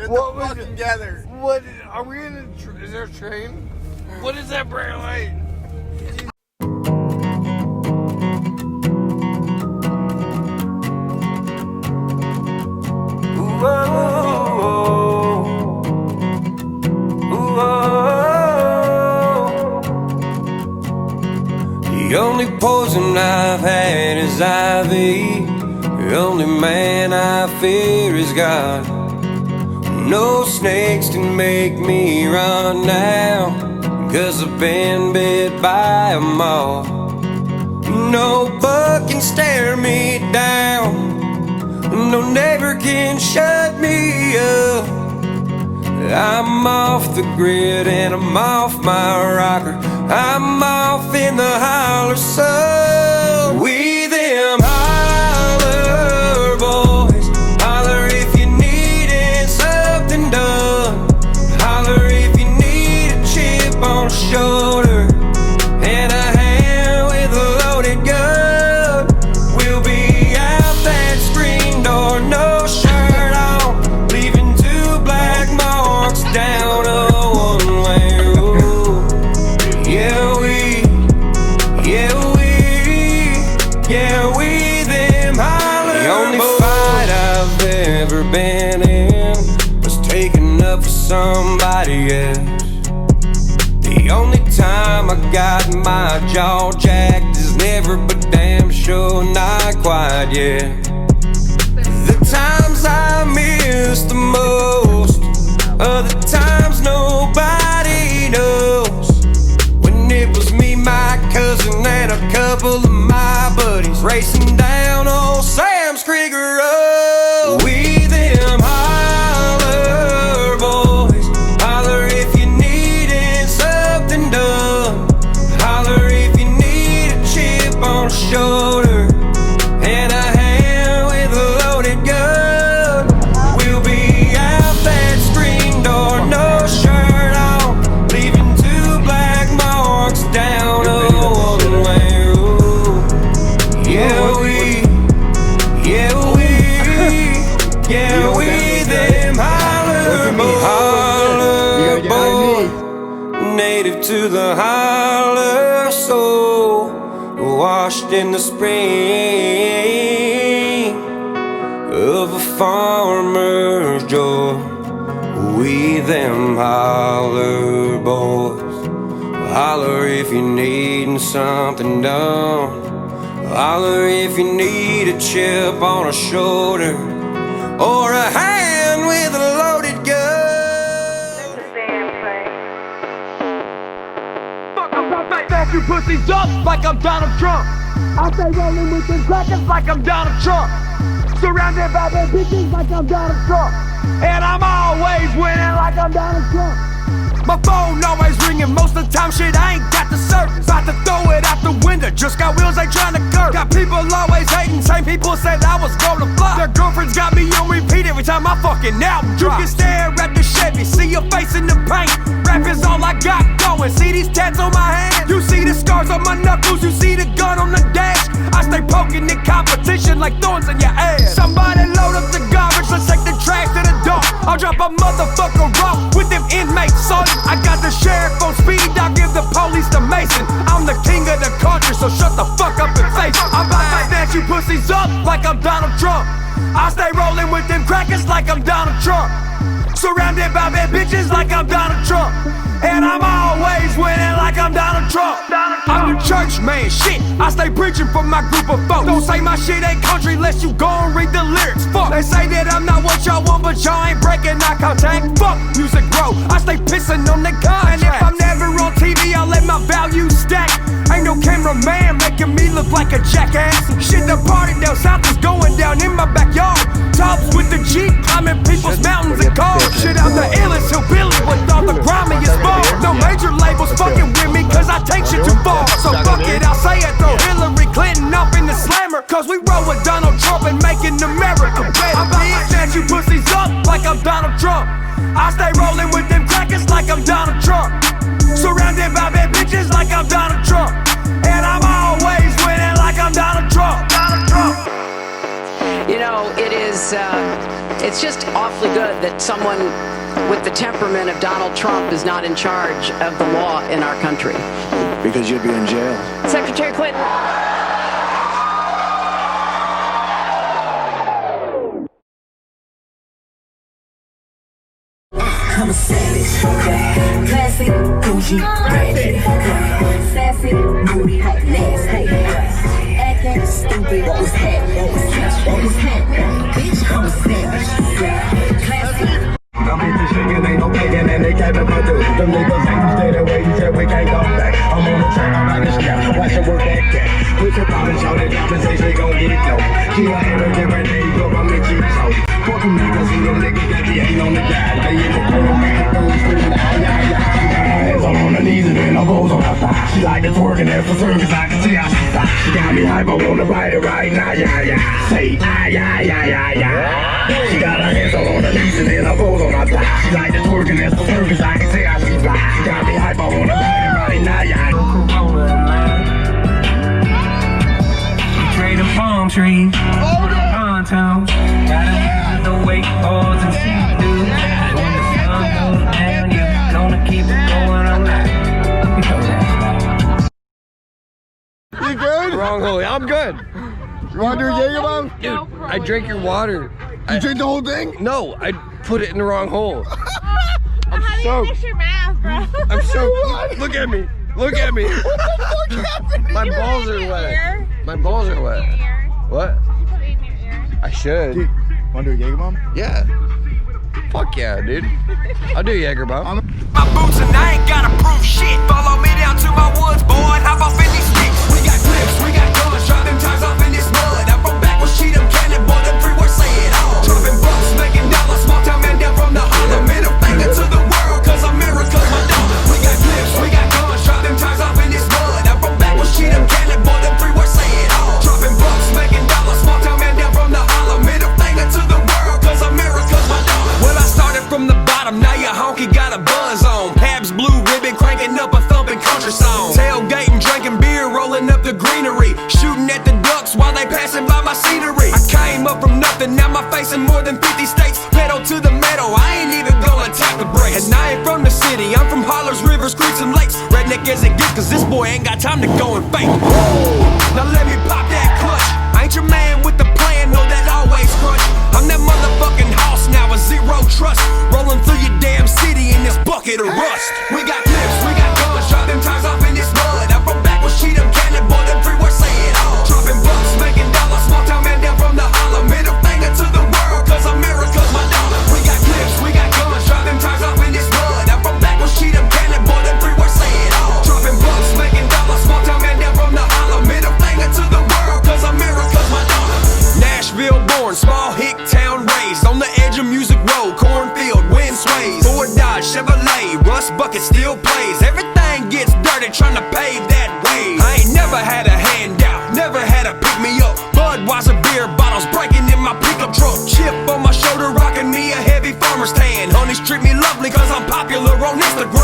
Get What the was fuck it? together. What are we in is there a train? What is that bright light? The only poison I've had is IV. The only man I fear is God. No snakes can make me run now, 'cause I've been bit by a moth. No bug can stare me down, no neighbor can shut me up. I'm off the grid and I'm off my rocker. I'm off in the holler, so we them holler boys. Holler if you needed something done. Holler if you need a chip on the shoulder and a hand with a loaded gun. We'll be out that screen door, no shirt on, leaving two black marks down a one-way road. Yeah, we them holler. The only fight I've ever been in was taking up for somebody else. The only time I got my jaw jacked is never, but damn sure not quite yet. The times I miss the most are the times nobody knows. When it was me, my cousin, and a couple of my buddies racing down old Sam's Creek Road. We them holler boys. Holler if you needed something done. Holler if you need a chip on the shoulder and a hand with a loaded gun. We'll be out that screen door, no shirt on, leaving two black marks down a one-way road. Yeah, we them holler boy. Native to the holler soul, washed in the spring of a farmer's joy. We them holler boys. Holler if you're needing something done. Holler if you need a chip on a shoulder or a hand with a loaded gun. Back you pussies up like I'm Donald Trump. I stay rolling with them crackers like I'm Donald Trump. Surrounded by them bitches like I'm Donald Trump. And I'm always winning like I'm Donald Trump. My phone always ringing, most of the time shit I ain't got the service. About to throw it out the window, just got wheels ain't trying to curve. Got people always hating, same people said I was gonna fly. Their girlfriends got me on repeat every time my fucking album drops. You can stare at the Chevy, see your face in the paint. Rap is all I got going, see these tats on my hands. You see the scars on my knuckles, you see the gun on the dash. I stay poking in competition like thorns in your ass. Somebody load up the garbage, let's take the trash to the dump. I'll drop a motherfucker off with them inmates, son. I got the sheriff on speed, I'll give the police the Mason. I'm the king of the country, so shut the fuck up and face it. I'm about to snatch you pussies up like I'm Donald Trump. I stay rolling with them crackers like I'm Donald Trump. Surrounded by bad bitches like I'm Donald Trump. And I'm always winning like I'm Donald Trump. I'm the church man, shit, I stay preaching for my group of folks. Don't say my shit ain't country unless you go and read the lyrics. Fuck, they say that I'm not what y'all want, but y'all ain't breaking eye contact. Fuck music, bro, I stay pissing on the contract. And if I'm never on TV, I'll let my values stack. Ain't no cameraman making me look like a jackass. Shit, the party down south is going down in my backyard. Tops with the Jeep, climbing people's mountains and cars. Shit, I'm the illest hillbilly with all the grimiest bars. No major labels fucking with me, cause I take shit too far. So fuck it, I'll say it, throw Hillary Clinton up in the slammer. Cause we roll with Donald Trump and making America better. I'm about to snatch you pussies up like I'm Donald Trump. I stay rolling with them crackers like I'm Donald Trump. Surrounded by bad bitches like I'm Donald Trump. And I'm always winning like I'm Donald Trump. Donald Trump. You know, it is It's just awfully good that someone with the temperament of Donald Trump is not in charge of the law in our country. Because you'd be in jail. Secretary Clinton. I'm a savage, classy, bougie, ratchet, sassy, moody, hot, nasty, acting stupid. What was happening? What was happening? Bitch, I'm a savage, classy. I'm into shaking, ain't no begging, and they can't ever do. Them niggas ain't stay the way you said we can't go back. I'm on the track, I'm like a scrap. Watch her work that cat. Put your body, shout it down, and say she gon' get low. She a hater, different day, go from the cheap so. Fuck them niggas, see them niggas that be ain't on the guy. They in the girl, man, those screaming, yeah. She got her hands on her knees and then her balls on her thigh. She like to twerk and that's for service, I can see how she fly. She got me hype, I wanna ride it right now, yeah. Say, yeah. She got her hands on her knees and then her balls on her thigh. She like to twerk and that's for service, I can see how she fly. She got me hype, I wanna ride it right now, yeah. Trade a palm tree, pontoons, gotta the wakeboards and sea-doos. When the sun goes down, you're gonna keep it going all night. You good? Wrong hole. I'm good. You want to do a Jaeger bomb? Dude, I drank your water. You drink the whole thing? No, I put it in the wrong hole. How do you fix your mask, bro? I'm so. Look at me. Look at me. My balls are wet. My balls are wet. What? Did you put it in your ear? I should. Dude, want to do a Jaeger bomb? Yeah. Fuck yeah, dude. I'll do Jaeger bomb. My boots and I ain't gotta prove shit. Follow me down to my woods, boy, and hop off in these sticks. We got clips, we got guns, drop them ties off in this mud. I'm from backwards, cheat them cannon, boy, them three words say it all. Dropping bucks, making dollars, small town man down from the holler. Middle finger to the world, cause America's my dog. We got clips, we got guns, drop them ties off in this mud. I'm from backwards, cheat them cannon, boy, them three words say it all. Dropping bucks, making dollars, small town man down from the holler. Middle finger to the world, cause America's my dog. Well, I started from the bottom, now your honky got a buzz on. Habs blue ribbon, cranking up a thumping country song. Tailgating, drinking beer, rolling up the greenery. Shooting at the ducks while they passing by my scenery. I came up from nothing, now my face in more than 50 states. Pedal to the metal, I ain't even gonna tap the brakes. And I ain't from the city, I'm from hollers, rivers, creeks, and lakes. Redneck as it gets, cause this boy ain't got time to go and fake. Now let me pop that clutch. I ain't your man with the plan, no that always crunch. I'm that motherfucking house now with zero trust. Rolling through your damn city in this bucket of rust. We got clips, we got guns, drop them ties off in this mud. I'm from backwards, cheat them cannon, boy, them three words say it all. Dropping bucks, making dollars, small town man down from the holler. Middle finger to the world, cause America's my dollar. We got clips, we got guns, drop them ties off in this mud. I'm from backwards, cheat them cannon, boy, them three words say it all. Dropping bucks, making dollars, small town man down from the holler. Middle finger to the world, cause America's my dollar. Nashville born, small hick town raised. On the edge of Music Road, cornfield, wind sways. Ford Dodge, Chevrolet, rust bucket still plays. Everything gets dirty trying to pave that way. I ain't never had a handout, never had a pick me up. Budweiser beer bottles breaking in my pickup truck. Chip on my shoulder, rocking me a heavy farmer's tan. Honeys treat me lovely cause I'm popular on Instagram.